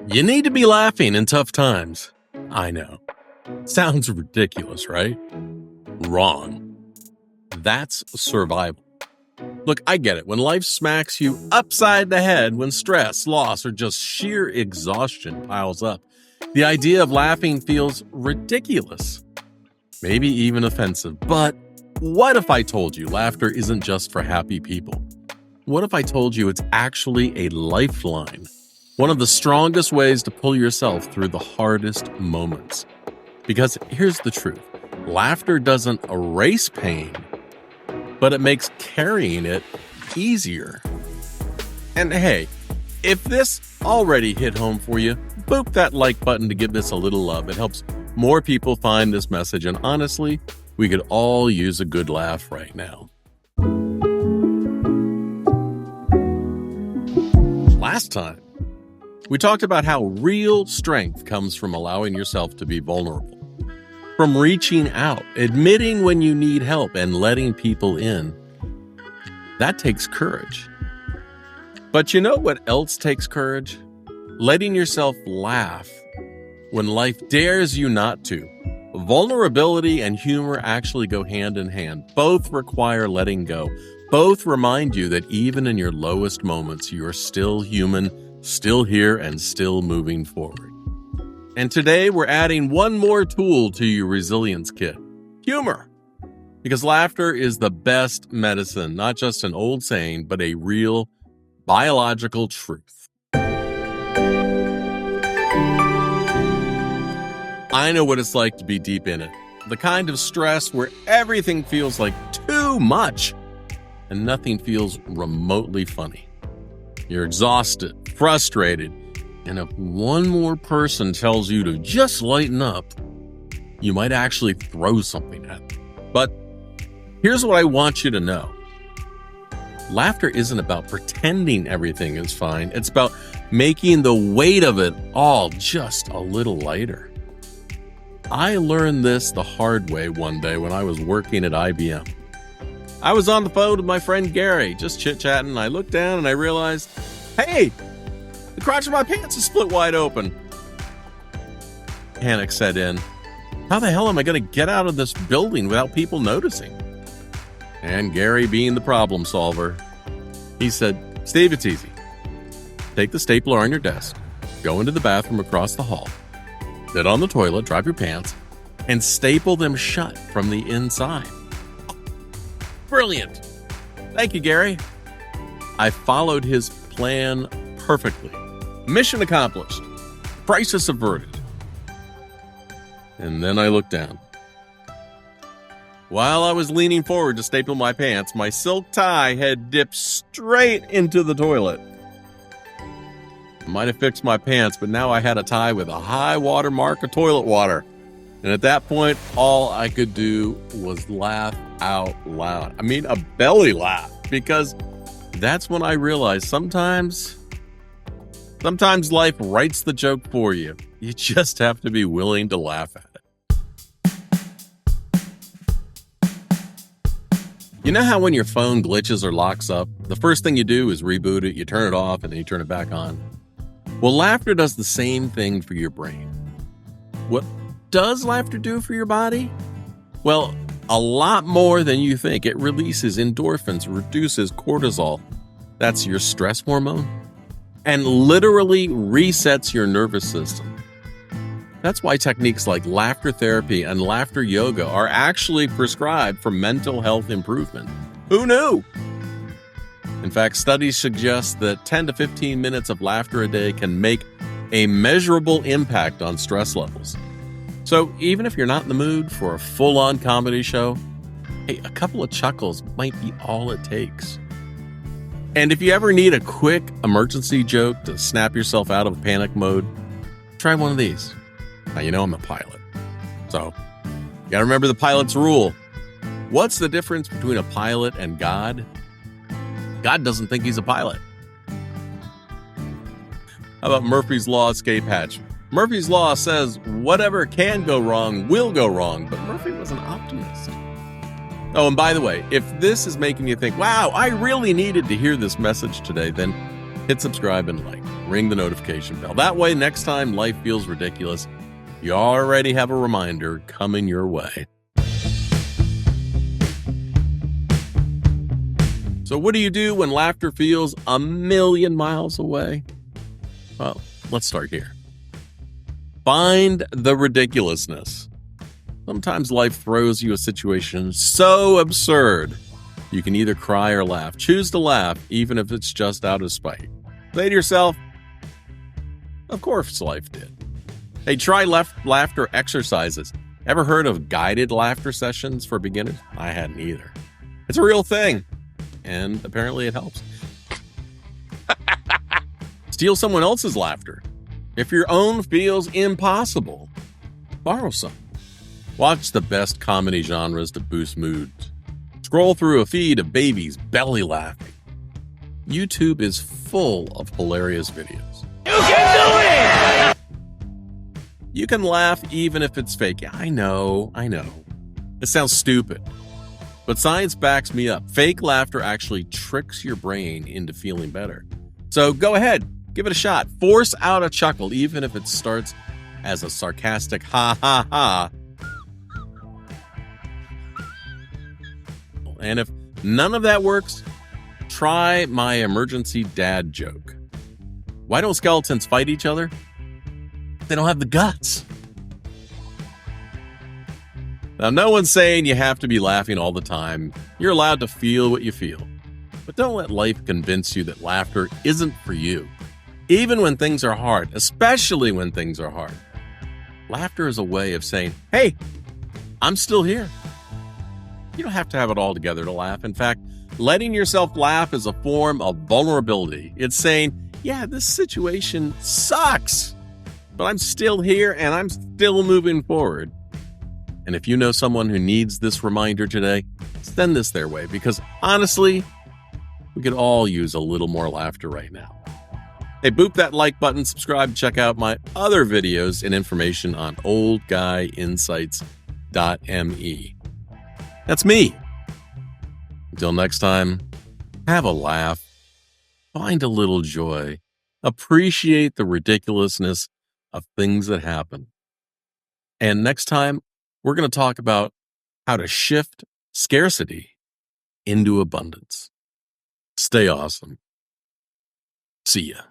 You need to be laughing in tough times. I know. Sounds ridiculous, right? Wrong. That's survival. Look, I get it. When life smacks you upside the head, when stress, loss, or just sheer exhaustion piles up, the idea of laughing feels ridiculous, maybe even offensive. But what if I told you laughter isn't just for happy people? What if I told you it's actually a lifeline? One of the strongest ways to pull yourself through the hardest moments. Because here's the truth. Laughter doesn't erase pain, but it makes carrying it easier. And hey, if this already hit home for you, boop that like button to give this a little love. It helps more people find this message. And honestly, we could all use a good laugh right now. Last time, we talked about how real strength comes from allowing yourself to be vulnerable, from reaching out, admitting when you need help, and letting people in. That takes courage. But you know what else takes courage? Letting yourself laugh when life dares you not to. Vulnerability and humor actually go hand in hand. Both require letting go. Both remind you that even in your lowest moments, you are still human, still here, and still moving forward. And today we're adding one more tool to your resilience kit: humor. Because laughter is the best medicine, not just an old saying, but a real biological truth. I know what it's like to be deep in it. The kind of stress where everything feels like too much and nothing feels remotely funny. You're exhausted, frustrated, and if one more person tells you to just lighten up, you might actually throw something at them. But here's what I want you to know. Laughter isn't about pretending everything is fine. It's about making the weight of it all just a little lighter. I learned this the hard way one day when I was working at IBM. I was on the phone with my friend Gary, just chit-chatting, and I looked down and I realized, hey, the crotch of my pants is split wide open. Panic set in. How the hell am I going to get out of this building without people noticing? And Gary, being the problem solver, he said, Steve, it's easy. Take the stapler on your desk, go into the bathroom across the hall, sit on the toilet, drop your pants, and staple them shut from the inside. Brilliant. Thank you, Gary. I followed his plan perfectly. Mission accomplished. Crisis averted. And then I looked down. While I was leaning forward to staple my pants, my silk tie had dipped straight into the toilet. I might have fixed my pants, but now I had a tie with a high water mark of toilet water. And at that point, all I could do was laugh out loud. I mean, a belly laugh, because that's when I realized sometimes life writes the joke for you. You just have to be willing to laugh at it. You know how when your phone glitches or locks up, the first thing you do is reboot it, you turn it off, and then you turn it back on? Well, laughter does the same thing for your brain. What does laughter do for your body? Well, a lot more than you think. It releases endorphins, reduces cortisol. That's your stress hormone. And literally resets your nervous system. That's why techniques like laughter therapy and laughter yoga are actually prescribed for mental health improvement. Who knew? In fact, studies suggest that 10 to 15 minutes of laughter a day can make a measurable impact on stress levels. So even if you're not in the mood for a full-on comedy show, hey, a couple of chuckles might be all it takes. And if you ever need a quick emergency joke to snap yourself out of panic mode, try one of these. Now, you know I'm a pilot, so you gotta remember the pilot's rule. What's the difference between a pilot and God? God doesn't think he's a pilot. How about Murphy's Law escape hatch? Murphy's Law says whatever can go wrong will go wrong, but Murphy was an optimist. Oh, and by the way, if this is making you think, wow, I really needed to hear this message today, then hit subscribe and like. Ring the notification bell. That way, next time life feels ridiculous, you already have a reminder coming your way. So what do you do when laughter feels a million miles away? Well, let's start here. Find the ridiculousness. Sometimes life throws you a situation so absurd, you can either cry or laugh. Choose to laugh, even if it's just out of spite. Say to yourself, of course life did. Hey, try laughter exercises. Ever heard of guided laughter sessions for beginners? I hadn't either. It's a real thing, and apparently it helps. Steal someone else's laughter. If your own feels impossible, borrow some. Watch the best comedy genres to boost moods. Scroll through a feed of babies belly laughing. YouTube is full of hilarious videos. You can do it! You can laugh even if it's fake. I know. It sounds stupid. But science backs me up. Fake laughter actually tricks your brain into feeling better. So go ahead, give it a shot. Force out a chuckle, even if it starts as a sarcastic ha ha ha. And if none of that works, try my emergency dad joke. Why don't skeletons fight each other? They don't have the guts. Now, no one's saying you have to be laughing all the time. You're allowed to feel what you feel. But don't let life convince you that laughter isn't for you. Even when things are hard, especially when things are hard. Laughter is a way of saying, hey, I'm still here. You don't have to have it all together to laugh. In fact, letting yourself laugh is a form of vulnerability. It's saying, yeah, this situation sucks, but I'm still here and I'm still moving forward. And if you know someone who needs this reminder today, send this their way, because honestly, we could all use a little more laughter right now. Hey, boop that like button, subscribe, check out my other videos and information on oldguyinsights.me. That's me. Until next time, have a laugh, find a little joy, appreciate the ridiculousness of things that happen. And next time, we're going to talk about how to shift scarcity into abundance. Stay awesome. See ya.